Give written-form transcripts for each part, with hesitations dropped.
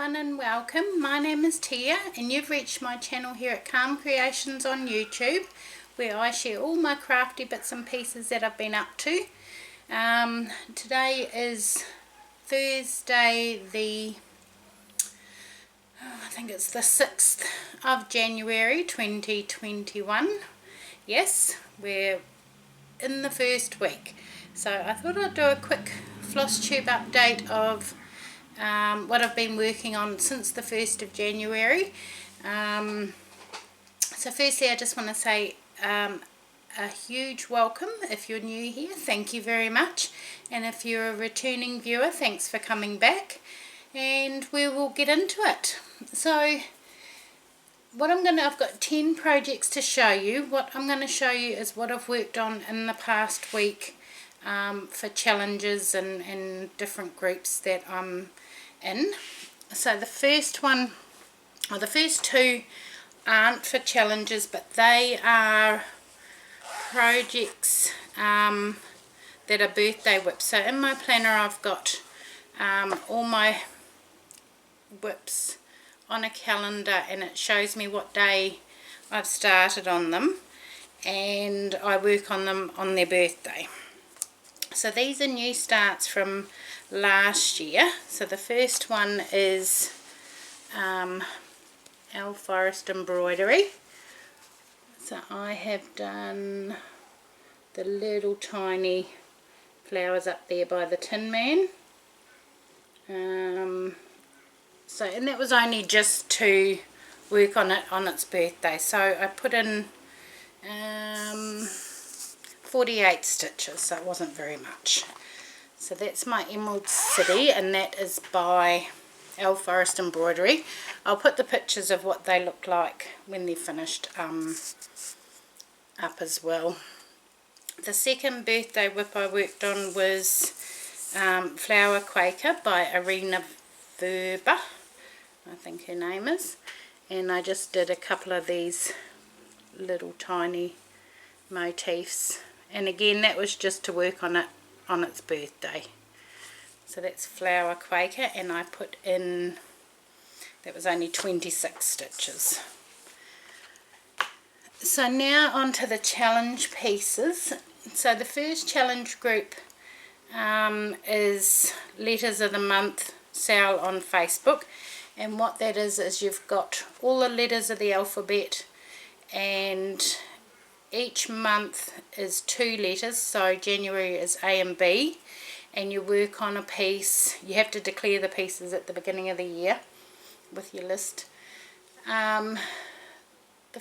everyone and welcome. My name is Tia and you've reached my channel here at Calm Creations on YouTube, where I share all my crafty bits and pieces that I've been up to. Today is Thursday I think it's the 6th of January 2021. Yes, we're in the first week. So I thought I'd do a quick Flosstube update of what I've been working on since the 1st of January. So firstly I just want to say a huge welcome if you're new here. Thank you very much, and if you're a returning viewer, thanks for coming back, and we will get into it. So I've got 10 projects to show you. What I'm going to show you is what I've worked on in the past week for challenges and different groups that I'm in. So the first one, or the first two, aren't for challenges, but they are projects that are birthday WIPS. So in my planner I've got all my WIPS on a calendar, and it shows me what day I've started on them, and I work on them on their birthday. So these are new starts from last year. So the first one is our forest embroidery. So I have done the little tiny flowers up there by the Tin Man. And that was only just to work on it on its birthday. So I put in 48 stitches, so it wasn't very much. So that's my Emerald City, and that is by our Forest Embroidery. I'll put the pictures of what they look like when they're finished up as well. The second birthday WIP I worked on was Flower Quaker by Arena Verba, I think her name is, and I just did a couple of these little tiny motifs, and again that was just to work on it on its birthday. So that's Flower Quaker, and I put in, that was only 26 stitches. So now onto the challenge pieces. So the first challenge group is Letters of the Month sale on Facebook, and what that is you've got all the letters of the alphabet, and each month is 2 letters. So January is A and B, and you work on a piece. You have to declare the pieces at the beginning of the year with your list. The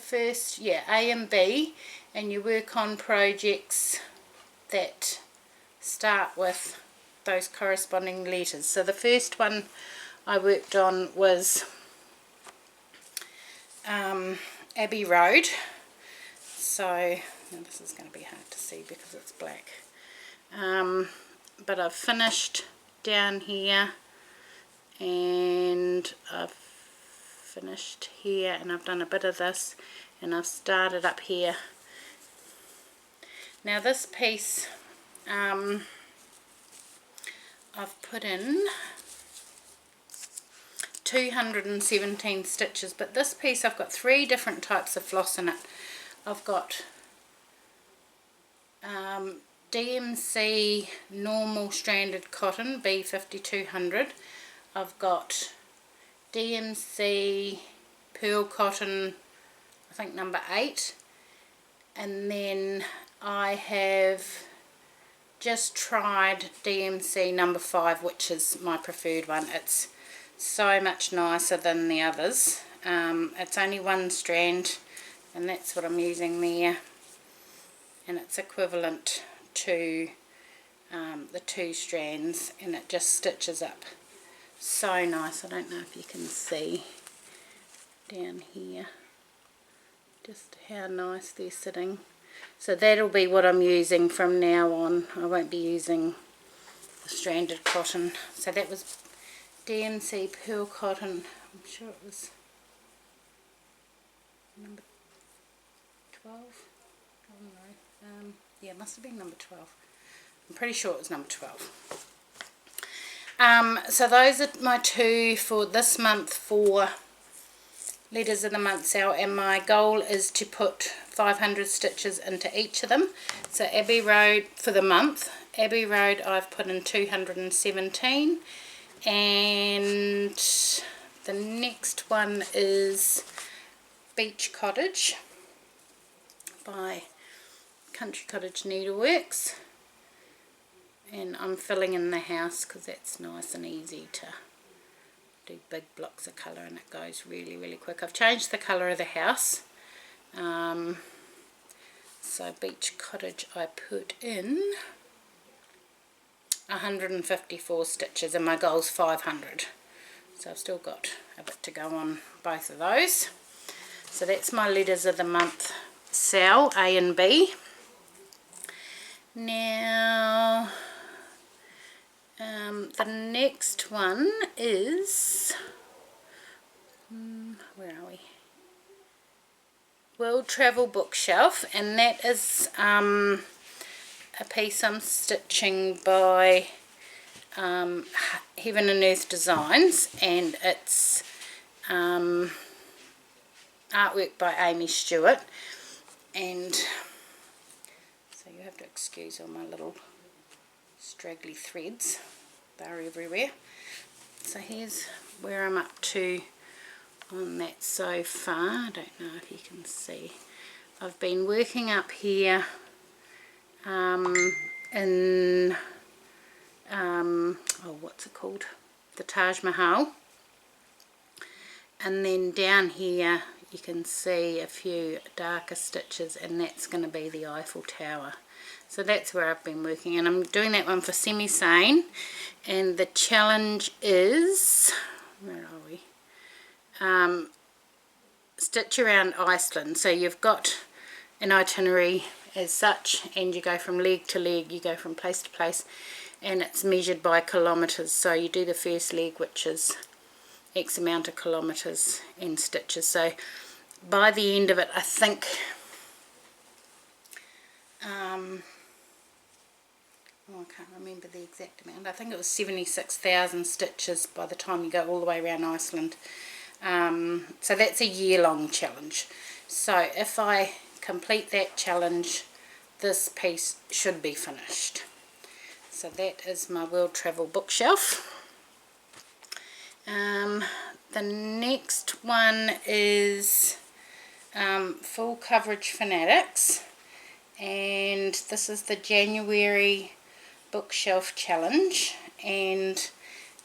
first, A and B, and you work on projects that start with those corresponding letters. So the first one I worked on was Abbey Road. So now this is going to be hard to see because it's black, but I've finished down here, and I've finished here, and I've done a bit of this, and I've started up here. Now this piece I've put in 217 stitches, but this piece I've got 3 different types of floss in it. I've got DMC normal stranded cotton B5200, I've got DMC pearl cotton, I think number 8, and then I have just tried DMC number 5, which is my preferred one. It's so much nicer than the others. It's only 1 strand, and that's what I'm using there, and it's equivalent to the 2 strands, and it just stitches up so nice. I don't know if you can see down here just how nice they're sitting. So that'll be what I'm using from now on. I won't be using the stranded cotton. So that was DMC pearl cotton. I'm sure it was number 12. I don't know. Yeah, it must have been number 12. I'm pretty sure it was number 12. So those are my two for this month for Letters of the Month sale, and my goal is to put 500 stitches into each of them. So Abbey Road for the month, Abbey Road I've put in 217, and the next one is Beach Cottage by Country Cottage Needleworks, and I'm filling in the house because that's nice and easy to do big blocks of colour, and it goes really quick. I've changed the colour of the house, so Beach Cottage I put in 154 stitches and my goal's 500, so I've still got a bit to go on both of those. So that's my Letters of the Month sale, A and B. Now the next one is, where are we? World Travel Bookshelf, and that is a piece I'm stitching by Heaven and Earth Designs, and it's artwork by Amy Stewart, and so you have to excuse all my little straggly threads, they're everywhere. So here's where I'm up to on that so far. I don't know if you can see. I've been working up here in what's it called, the Taj Mahal, and then down here you can see a few darker stitches, and that's going to be the Eiffel Tower. So that's where I've been working, and I'm doing that one for Semi-Sane, and the challenge is, where are we, stitch around Iceland. So you've got an itinerary as such, and you go from leg to leg, you go from place to place, and it's measured by kilometres. So you do the first leg, which is X amount of kilometres in stitches. So by the end of it, I think I can't remember the exact amount. I think it was 76,000 stitches by the time you go all the way around Iceland. So that's a year-long challenge. So if I complete that challenge, this piece should be finished. So that is my World Travel Bookshelf. The next one is Full Coverage Fanatics, and this is the January Bookshelf Challenge, and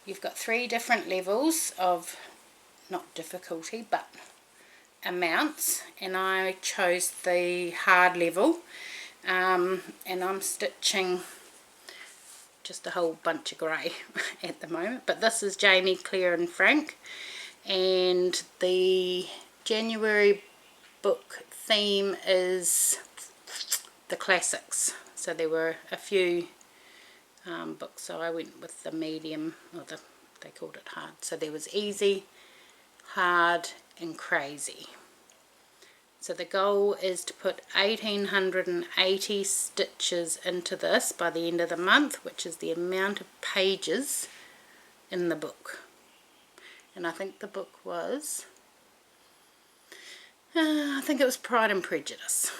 you've got 3 different levels of, not difficulty, but amounts, and I chose the hard level, and I'm stitching just a whole bunch of grey at the moment, but this is Jamie, Claire and Frank, and the January book theme is the classics. So there were a few books, so I went with the medium, or they called it hard. So there was easy, hard and crazy. So the goal is to put 1880 stitches into this by the end of the month, which is the amount of pages in the book. And I think the book was, I think it was Pride and Prejudice.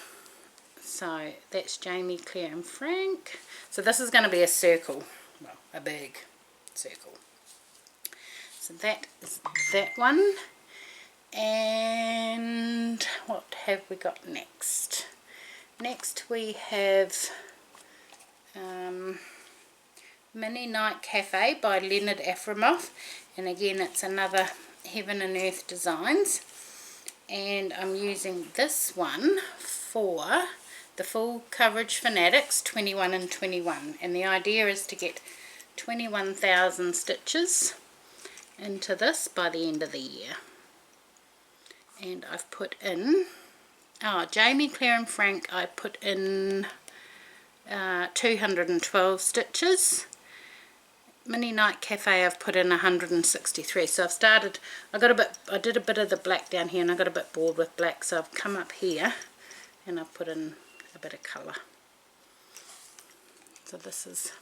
So that's Jamie, Claire and Frank. So this is going to be a circle, well, a big circle. So that is that one. And what have we got next? Next we have Mini Night Cafe by Leonard Afrimoff, and again it's another Heaven and Earth Designs, and I'm using this one for the Full Coverage Fanatics 21 and 21, and the idea is to get 21,000 stitches into this by the end of the year. And I've put in, Jamie, Claire and Frank, I put in 212 stitches. Mini Night Cafe I've put in 163. So I did a bit of the black down here, and I got a bit bored with black, so I've come up here and I've put in a bit of colour. So this is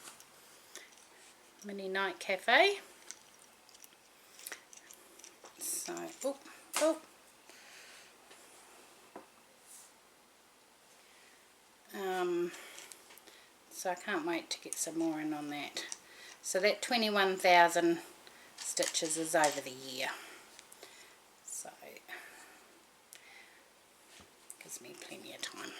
Mini Night Cafe. So, so I can't wait to get some more in on that. So that 21,000 stitches is over the year. So, gives me plenty of time.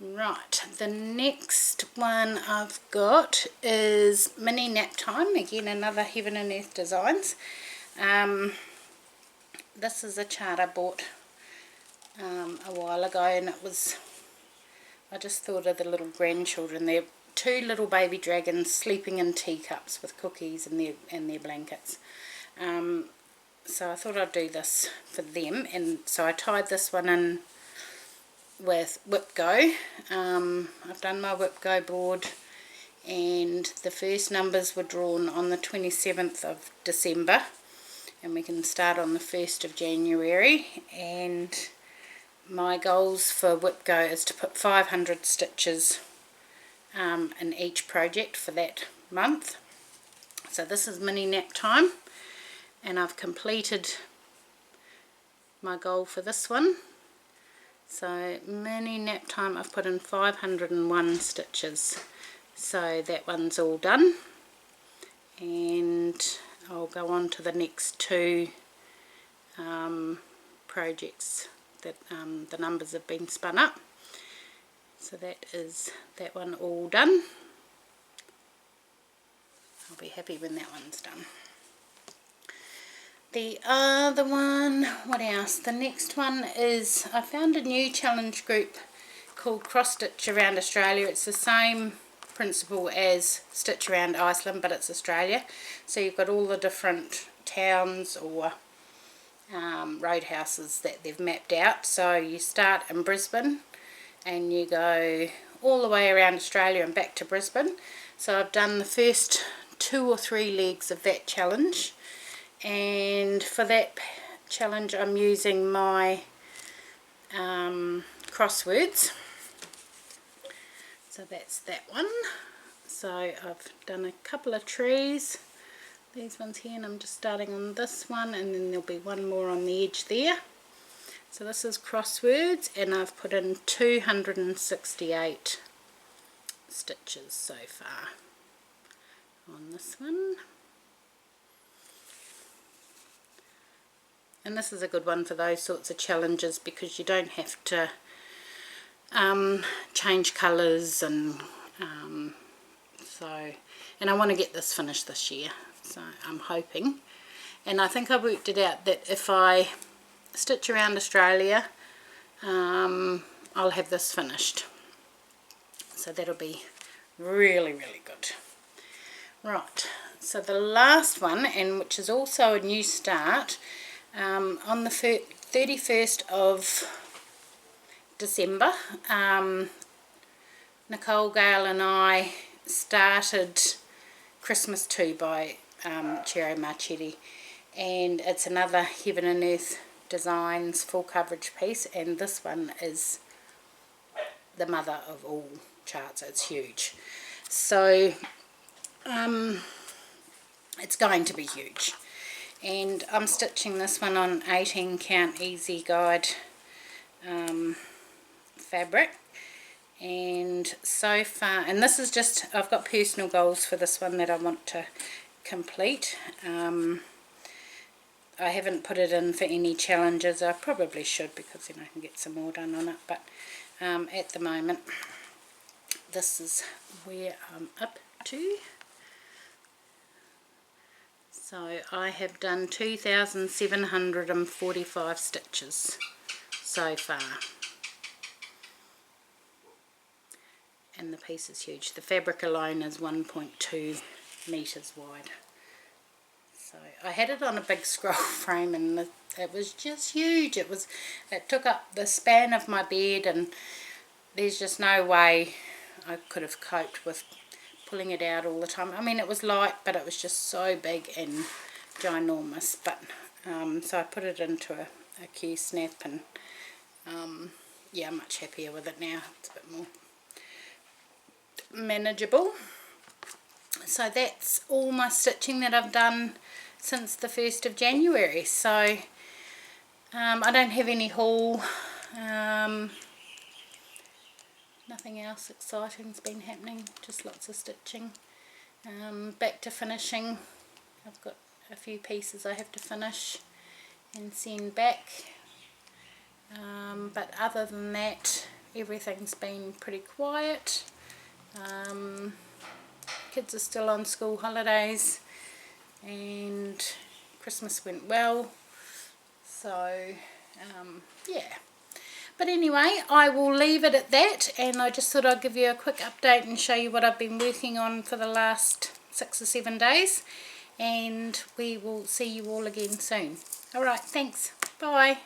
Right, the next one I've got is Mini Nap Time. Again, another Heaven and Earth Designs. This is a chart I bought a while ago, and I just thought of the little grandchildren. They're two little baby dragons sleeping in teacups with cookies and their blankets. So I thought I'd do this for them, and so I tied this one in with WIP Go. I've done my WIP Go board, and the first numbers were drawn on the 27th of December, and we can start on the 1st of January. And my goals for WIP Go is to put 500 stitches in each project for that month. So this is Mini Nap Time, and I've completed my goal for this one. So Mini Nap Time, I've put in 501 stitches, so that one's all done, and I'll go on to the next two projects that the numbers have been spun up. So that is that one all done. I'll be happy when that one's done. The other one, what else? The next one is, I found a new challenge group called Cross Stitch Around Australia. It's the same principle as Stitch Around Iceland, but it's Australia. So you've got all the different towns or roadhouses that they've mapped out. So you start in Brisbane and you go all the way around Australia and back to Brisbane. So I've done the first 2 or 3 legs of that challenge, and for that challenge I'm using my crosswords. So that's that one. So I've done a couple of trees, these ones here, and I'm just starting on this one, and then there'll be one more on the edge there. So this is crosswords, and I've put in 268 stitches so far on this one. And this is a good one for those sorts of challenges, because you don't have to change colours, and and I want to get this finished this year, so I'm hoping. And I think I worked it out that if I stitch around Australia, I'll have this finished, so that'll be really, really good. Right, so the last one, and which is also a new start, on the 31st of December, Nicole, Gale and I started Christmas 2 by Ciro Marchetti, and it's another Heaven and Earth Designs full coverage piece, and this one is the mother of all charts. It's huge, so it's going to be huge. And I'm stitching this one on 18 count easy guide fabric, and so far, and this is just, I've got personal goals for this one that I want to complete. I haven't put it in for any challenges. I probably should, because then I can get some more done on it, but at the moment this is where I'm up to. So I have done 2,745 stitches so far, and the piece is huge. The fabric alone is 1.2 metres wide. So I had it on a big scroll frame, and it was just huge. It took up the span of my bed, and there's just no way I could have coped with pulling it out all the time. I mean, it was light, but it was just so big and ginormous. But so I put it into a Q-snap, and yeah, I'm much happier with it now. It's a bit more manageable. So that's all my stitching that I've done since the 1st of January. So I don't have any haul, nothing else exciting's been happening, just lots of stitching. Back to finishing. I've got a few pieces I have to finish and send back, but other than that everything's been pretty quiet. Kids are still on school holidays and Christmas went well, so yeah. But anyway, I will leave it at that, and I just thought I'd give you a quick update and show you what I've been working on for the last 6 or 7 days, and we will see you all again soon. Alright, thanks. Bye.